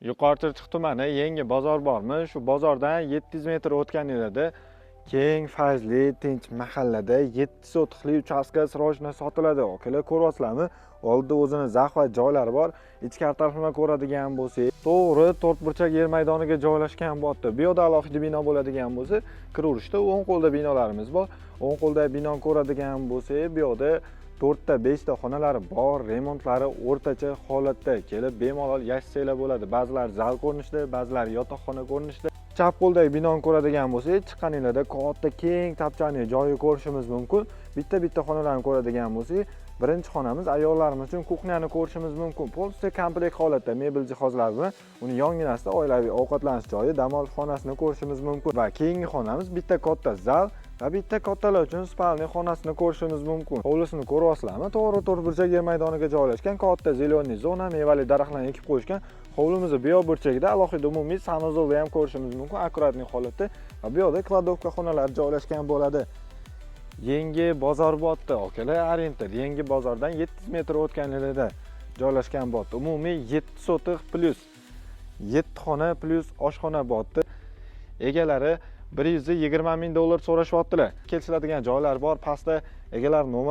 Yuqori Chirchiq tumani yangi bozor bormi? Shu bozordan 700 metr o'tganingizda keng, fayzli, tinch mahallada 7 sotixli uchastka srochna sotiladi. Akalar ko'ryapsizlarmi? Oldida o'zini zaxvat joylari bor. Ichkari tarafini ko'radigan bo'lsak, to'g'ri to'rtburchak yer maydoniga joylashgan bo'pti. Bu yerda alohida bino bo'ladigan bo'lsa, kiraverishda o'ng qo'lda binolarimiz bor. O'ng qo'lda bino ko'radigan bo'lsak, bu yerda 4 ta 5 ta xonalari bor, remontlari o'rtacha holatda kelib bemalol yashasanglar bo'ladi. Ba'zilari zal ko'rinishda, ba'zilari yotoqxona ko'rinishda. Chap qo'ldagi binoni ko'radigan bo'lsak, chiqqaninglarda katta keng tapchani joyi ko'rishimiz mumkin. Bitta xonalarni ko'radigan bo'lsak, birinchi xonamiz ayollarimiz uchun kuxnyani ko'rishimiz mumkin. Polsiya komplekt holatda mebel jihozlari bilan uni yonginasida oilaviy ovqatlanish joyi, dam olish xonasini ko'rishimiz mumkin. Va keyingi xonamiz bitta katta zal va bitta kattalar uchun spalniy xonasini ko'rishimiz mumkin. Hovlisini ko'ryapsizlarmi? To'g'ri to'rtburchak yer maydoniga joylashgan, katta zeleniy zona, mevali daraxtlarni ekib qo'yishgan. Hovlimizni bu yoq burchagida alohida umumiy sanuzolni ham ko'rishimiz mumkin, akkuratniy holatda. Va bu yoqda kladovka xonalari joylashgan bo'ladi. Yangi bozor bo'pti, akalar, Oriented. Yangi bozordan 700 metr o'tganligida joylashgan bo'pti. Umumiy 7 sotix plus 7 xona plus oshxona bo'pti. Egalari $120 ming so'rashyaptilar. Kelishiladigan joylar bor, pastda egalar nomer